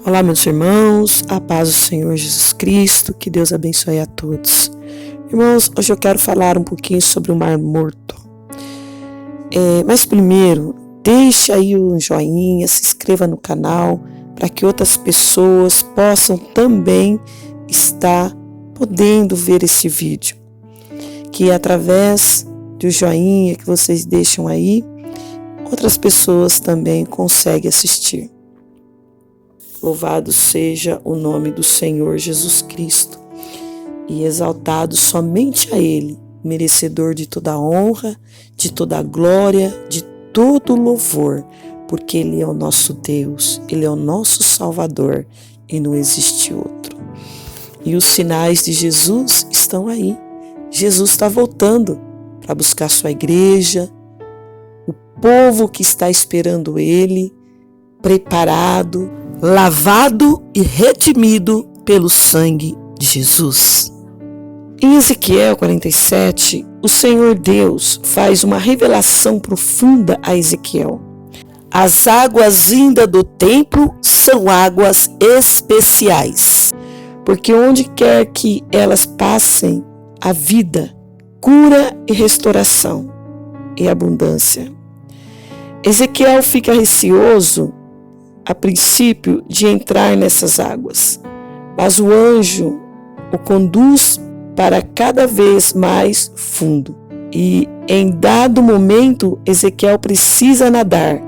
Olá, meus irmãos, a paz do Senhor Jesus Cristo, que Deus abençoe a todos. Irmãos, hoje eu quero falar um pouquinho sobre o Mar Morto. Mas primeiro, deixe aí um joinha, se inscreva no canal, para que outras pessoas possam também estar podendo ver esse vídeo. Que através do joinha que vocês deixam aí, outras pessoas também conseguem assistir. Louvado seja o nome do Senhor Jesus Cristo e exaltado somente a Ele, merecedor de toda honra, de toda glória, de todo louvor, porque Ele é o nosso Deus, Ele é o nosso Salvador e não existe outro. E os sinais de Jesus estão aí. Jesus está voltando para buscar sua igreja, o povo que está esperando Ele, preparado, lavado e redimido pelo sangue de Jesus. Em Ezequiel 47, o Senhor Deus faz uma revelação profunda a Ezequiel. As águas vindas do templo são águas especiais, porque onde quer que elas passem, a vida, cura e restauração e abundância. Ezequiel fica receoso a princípio de entrar nessas águas, mas o anjo o conduz para cada vez mais fundo. E em dado momento, Ezequiel precisa nadar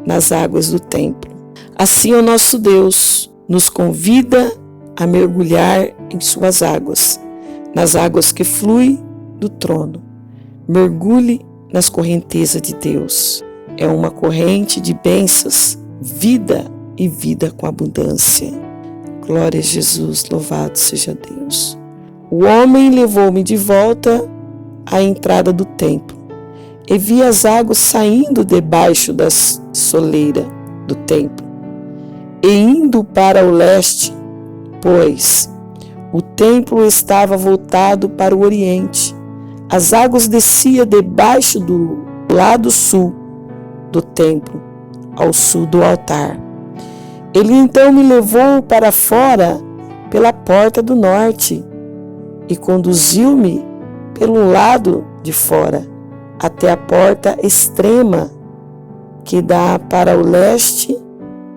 nas águas do templo. Assim o nosso Deus nos convida a mergulhar em suas águas, nas águas que fluem do trono. Mergulhe nas correntezas de Deus. É uma corrente de bênçãos, vida e vida com abundância. Glória a Jesus, louvado seja Deus. O homem levou-me de volta à entrada do templo e vi as águas saindo debaixo da soleira do templo e indo para o leste, pois o templo estava voltado para o oriente. As águas desciam debaixo do lado sul do templo, ao sul do altar. Ele então me levou para fora pela porta do norte e conduziu-me pelo lado de fora até a porta extrema que dá para o leste,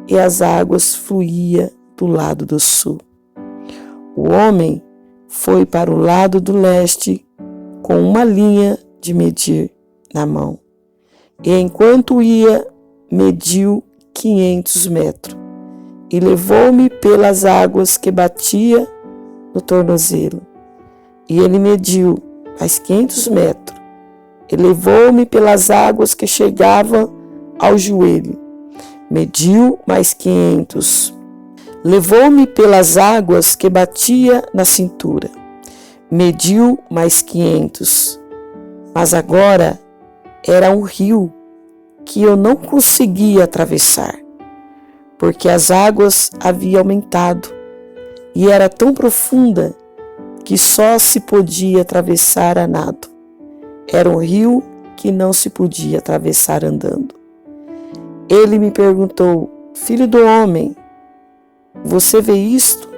e as águas fluíam do lado do sul. O homem foi para o lado do leste com uma linha de medir na mão, e enquanto ia, mediu 500 metros e levou-me pelas águas que batia no tornozelo. E ele mediu mais 500 metros e levou-me pelas águas que chegavam ao joelho. Mediu mais 500. Levou-me pelas águas que batia na cintura. Mediu mais 500. Mas agora era um rio que eu não conseguia atravessar, porque as águas haviam aumentado e era tão profunda que só se podia atravessar a nado. Era um rio que não se podia atravessar andando. Ele me perguntou: filho do homem, você vê isto?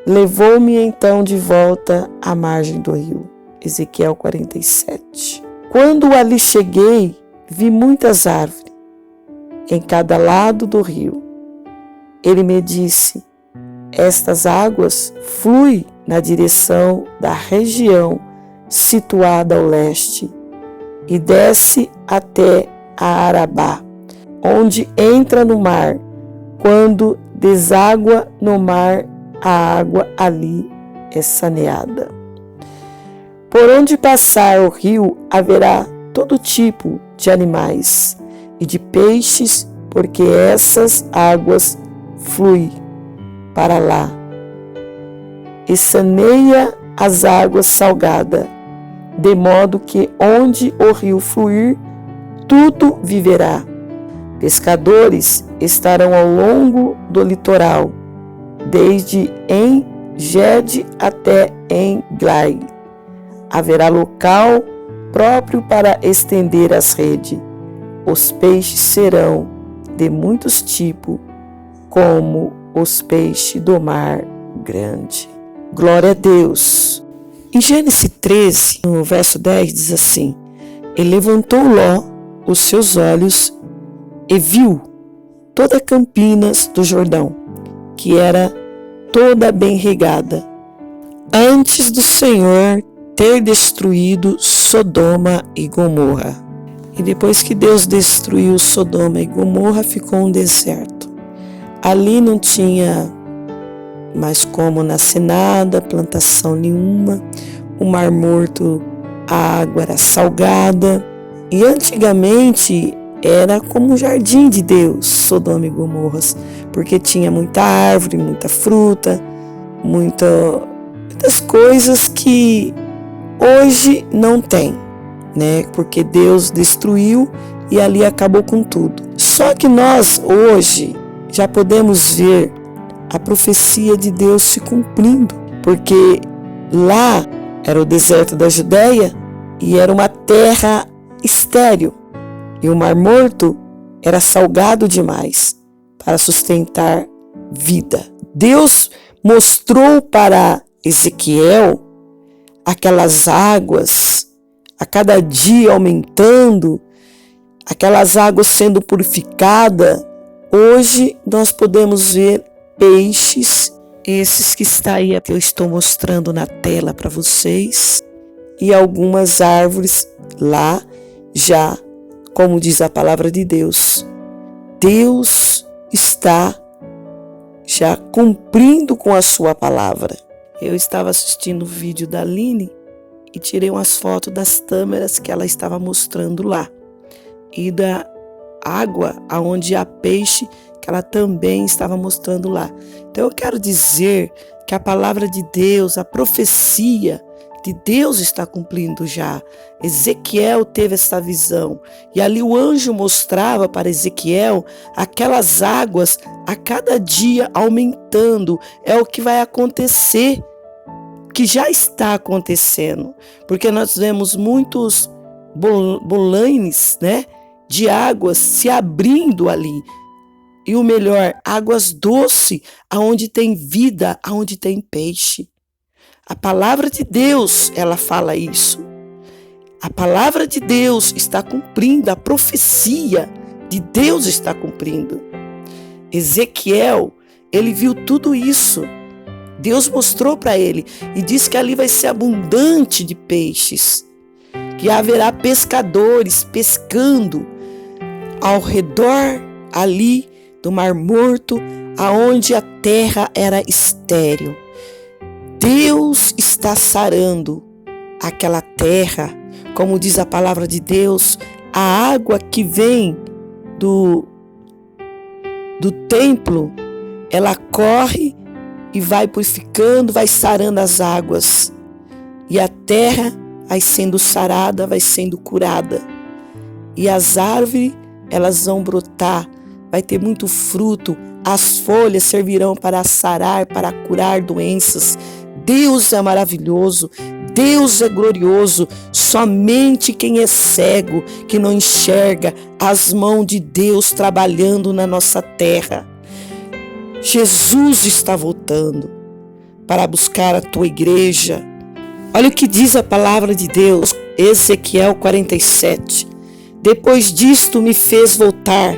Levou-me então de volta à margem do rio. Ezequiel 47. Quando ali cheguei, vi muitas árvores em cada lado do rio. Ele me disse: estas águas fluem na direção da região situada ao leste e desce até a Arabá, onde entra no mar. Quando deságua no mar, a água ali é saneada. Por onde passar o rio haverá todo tipo de animais e de peixes, porque essas águas fluem para lá e saneia as águas salgadas, de modo que onde o rio fluir, tudo viverá. Pescadores estarão ao longo do litoral, desde En-Gedi até En-Glai. Haverá local próprio para estender as redes. Os peixes serão de muitos tipos, como os peixes do mar grande. Glória a Deus. Em Gênesis 13, no verso 10, diz assim: E levantou Ló os seus olhos e viu toda Campinas do Jordão, que era toda bem regada, antes do Senhor ter destruído Sodoma e Gomorra. E depois que Deus destruiu Sodoma e Gomorra, ficou um deserto. Ali não tinha mais como nascer nada, plantação nenhuma. O Mar Morto, a água era salgada. E antigamente era como um jardim de Deus, Sodoma e Gomorra, porque tinha muita árvore, muita fruta, muitas coisas que hoje não tem, né? Porque Deus destruiu e ali acabou com tudo. Só que nós hoje já podemos ver a profecia de Deus se cumprindo, porque lá era o deserto da Judéia e era uma terra estéril, e o Mar Morto era salgado demais para sustentar vida. Deus mostrou para Ezequiel aquelas águas a cada dia aumentando, aquelas águas sendo purificadas. Hoje nós podemos ver peixes, esses que está aí, que eu estou mostrando na tela para vocês, e algumas árvores lá já, como diz a palavra de Deus, Deus está já cumprindo com a sua palavra. Eu estava assistindo o vídeo da Aline e tirei umas fotos das tâmaras que ela estava mostrando lá, e da água aonde há peixe, que ela também estava mostrando lá. Então eu quero dizer que a palavra de Deus, a profecia de Deus está cumprindo já. Ezequiel teve essa visão, e ali o anjo mostrava para Ezequiel aquelas águas a cada dia aumentando. É o que vai acontecer, que já está acontecendo, porque nós vemos muitos bolanes, né, de águas se abrindo ali. E o melhor, águas doces, aonde tem vida, aonde tem peixe. A palavra de Deus, ela fala isso. A palavra de Deus está cumprindo, a profecia de Deus está cumprindo. Ezequiel, ele viu tudo isso. Deus mostrou para ele e disse que ali vai ser abundante de peixes, que haverá pescadores pescando ao redor ali do Mar Morto, aonde a terra era estéril. Deus está sarando aquela terra, como diz a palavra de Deus, a água que vem do templo, ela corre e vai purificando, vai sarando as águas, e a terra vai sendo sarada, vai sendo curada, e as árvores, elas vão brotar, vai ter muito fruto, as folhas servirão para sarar, para curar doenças. Deus é maravilhoso, Deus é glorioso. Somente quem é cego, que não enxerga as mãos de Deus trabalhando na nossa terra. Jesus está voltando para buscar a tua igreja. Olha o que diz a palavra de Deus, Ezequiel 47. Depois disto me fez voltar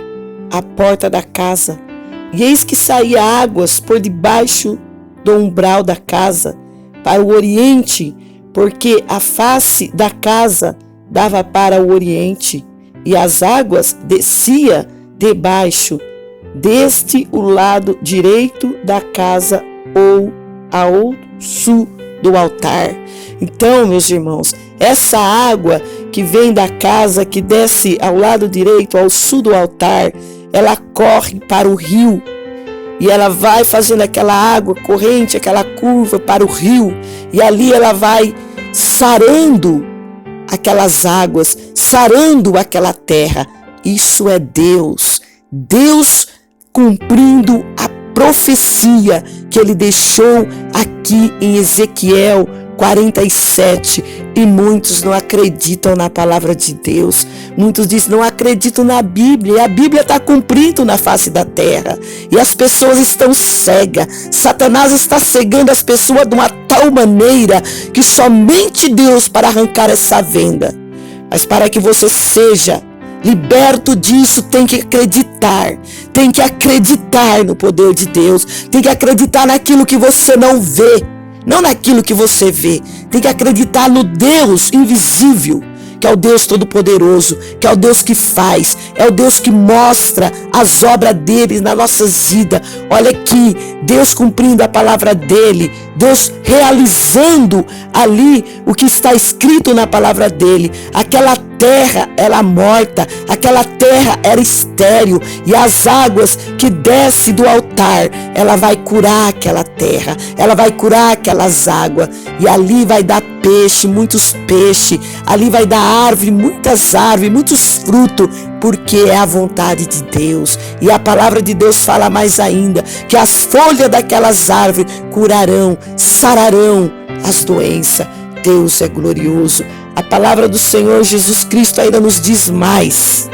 à porta da casa, e eis que saía águas por debaixo do umbral da casa para o oriente, porque a face da casa dava para o oriente, e as águas descia debaixo deste o lado direito da casa ou ao sul do altar. Então, meus irmãos, essa água que vem da casa, que desce ao lado direito, ao sul do altar, ela corre para o rio, e ela vai fazendo aquela água corrente, aquela curva para o rio, e ali ela vai sarando aquelas águas, sarando aquela terra. Isso é Deus, Deus cumprindo a profecia que ele deixou aqui em Ezequiel 47, e muitos não acreditam na palavra de Deus. Muitos dizem, não acreditam na Bíblia, e a Bíblia está cumprindo na face da terra, e as pessoas estão cegas. Satanás está cegando as pessoas de uma tal maneira que somente Deus para arrancar essa venda. Mas para que você seja liberto disso, tem que acreditar no poder de Deus, tem que acreditar naquilo que você não vê, não naquilo que você vê. Tem que acreditar no Deus invisível, que é o Deus Todo-Poderoso, que é o Deus que faz, é o Deus que mostra as obras dele nas nossas vidas. Olha aqui, Deus cumprindo a palavra dele, Deus realizando ali o que está escrito na palavra dele. Aquela terra era morta, aquela terra era estéril, e as águas que descem do altar, ela vai curar aquela terra, ela vai curar aquelas águas, e ali vai dar peixe, muitos peixes, ali vai dar árvore, muitas árvores, muitos frutos, porque é a vontade de Deus. E a palavra de Deus fala mais ainda, que as folhas daquelas árvores curarão, sararão as doenças. Deus é glorioso. A palavra do Senhor Jesus Cristo ainda nos diz mais.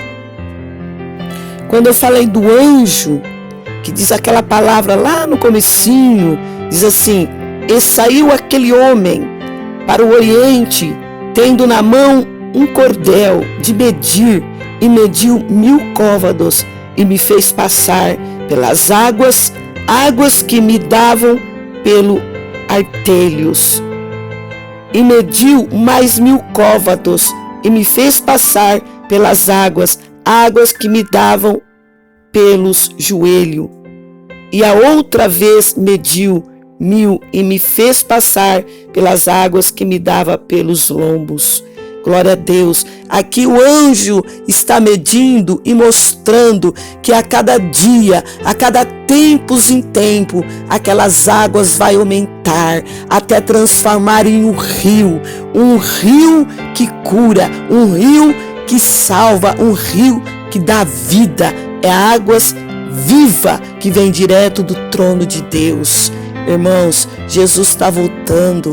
Quando eu falei do anjo, que diz aquela palavra lá no comecinho, diz assim: e saiu aquele homem para o oriente, tendo na mão um cordel de medir, e mediu 1000 côvados, e me fez passar pelas águas que me davam pelo artelhos. E mediu mais 1000 côvados, e me fez passar pelas águas que me davam pelos joelhos. E a outra vez mediu 1000, e me fez passar pelas águas que me dava pelos lombos. Glória a Deus. Aqui o anjo está medindo e mostrando que a cada dia, a cada tempos em tempo, aquelas águas vai aumentar até transformar em um rio que cura, um rio que salva, um rio que dá vida. É águas viva que vem direto do trono de Deus. Irmãos, Jesus está voltando.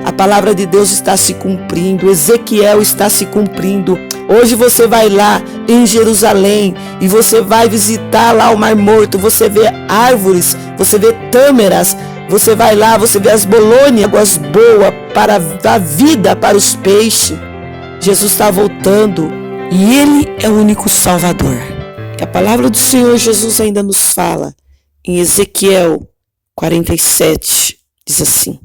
A palavra de Deus está se cumprindo. Ezequiel está se cumprindo. Hoje você vai lá em Jerusalém e você vai visitar lá o Mar Morto. Você vê árvores, você vê tâmeras. Você vai lá, você vê as bolônias, águas boas para dar vida para os peixes. Jesus está voltando e Ele é o único Salvador. E a palavra do Senhor Jesus ainda nos fala em Ezequiel 47, diz assim: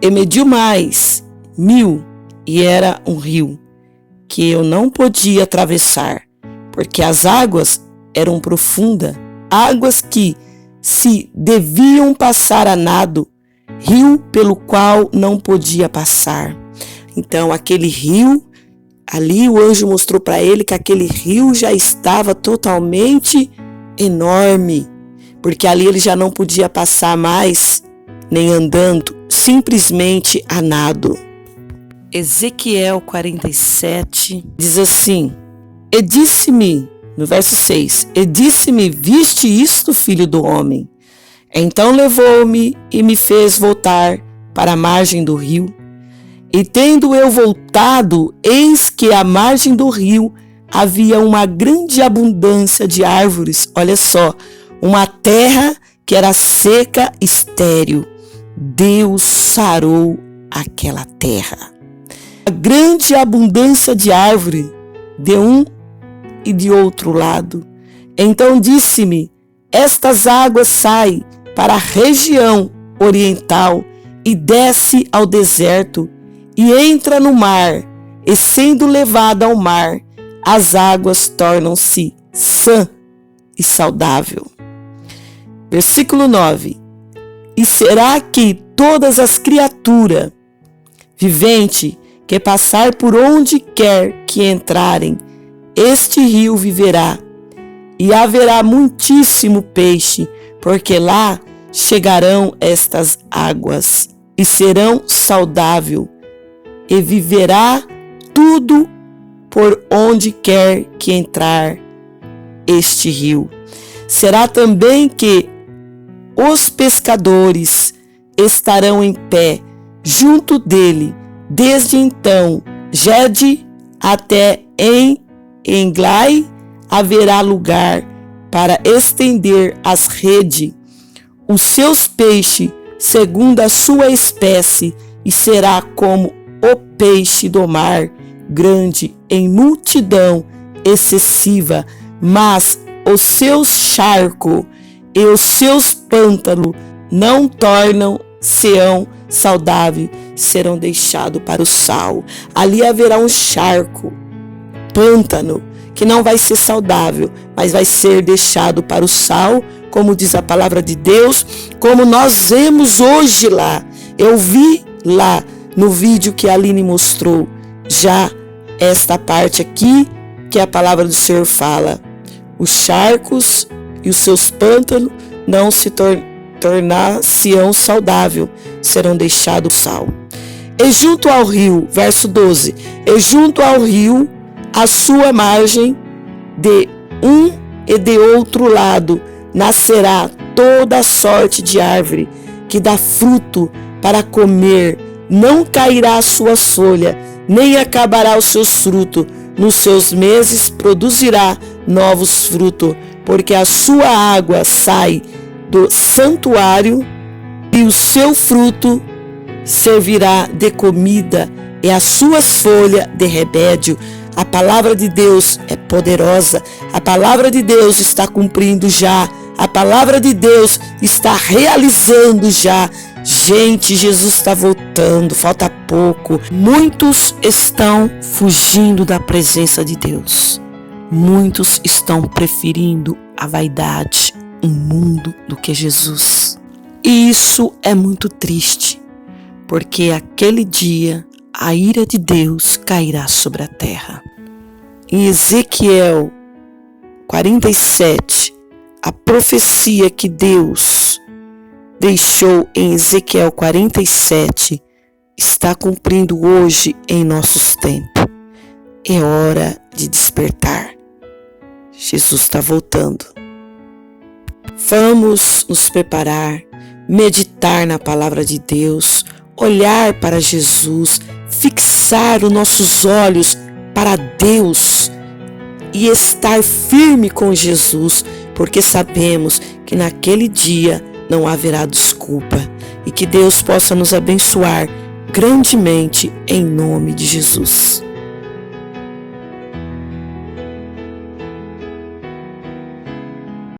e mediu mais 1000, e era um rio que eu não podia atravessar, porque as águas eram profundas, águas que se deviam passar a nado, rio pelo qual não podia passar. Então aquele rio, ali o anjo mostrou para ele que aquele rio já estava totalmente enorme, porque ali ele já não podia passar mais, nem andando, simplesmente a nado. Ezequiel 47 diz assim: e disse-me, no verso 6, e disse-me, viste isto, filho do homem? Então levou-me e me fez voltar para a margem do rio. E tendo eu voltado, eis que à margem do rio havia uma grande abundância de árvores. Olha só, uma terra que era seca, estéril. Deus sarou aquela terra. A grande abundância de árvore de um e de outro lado. Então disse-me: estas águas saem para a região oriental e desce ao deserto e entra no mar, e sendo levada ao mar, as águas tornam-se sã e saudável. Versículo 9. E será que todas as criaturas viventes que passar por onde quer que entrarem, este rio viverá, e haverá muitíssimo peixe, porque lá chegarão estas águas, e serão saudáveis, e viverá tudo por onde quer que entrar este rio. Será também que os pescadores estarão em pé junto dele. Desde então, Gede até em Englai haverá lugar para estender as redes, os seus peixes segundo a sua espécie, e será como o peixe do mar, grande em multidão excessiva, mas os seus charcos e os seus pântanos não tornam-se-ão saudáveis, serão deixados para o sal. Ali haverá um charco, pântano, que não vai ser saudável, mas vai ser deixado para o sal, como diz a palavra de Deus, como nós vemos hoje lá. Eu vi lá no vídeo que a Aline mostrou, já esta parte aqui, que a palavra do Senhor fala. Os charcos e os seus pântanos não se tornar-se-ão saudável, serão deixados sal. E junto ao rio, verso 12, e junto ao rio, a sua margem, de um e de outro lado, nascerá toda sorte de árvore que dá fruto para comer, não cairá a sua folha, nem acabará os seus frutos. Nos seus meses produzirá novos frutos, porque a sua água sai do santuário e o seu fruto servirá de comida e as suas folhas de remédio. A palavra de Deus é poderosa, a palavra de Deus está cumprindo já, a palavra de Deus está realizando já. Gente, Jesus está voltando, falta pouco. Muitos estão fugindo da presença de Deus. Muitos estão preferindo a vaidade, o mundo, do que Jesus. E isso é muito triste, porque aquele dia a ira de Deus cairá sobre a terra. Em Ezequiel 47, a profecia que Deus deixou em Ezequiel 47 está cumprindo hoje em nossos tempos. É hora de despertar. Jesus está voltando. Vamos nos preparar, meditar na palavra de Deus, olhar para Jesus, fixar os nossos olhos para Deus e estar firme com Jesus, porque sabemos que naquele dia não haverá desculpa, e que Deus possa nos abençoar grandemente em nome de Jesus.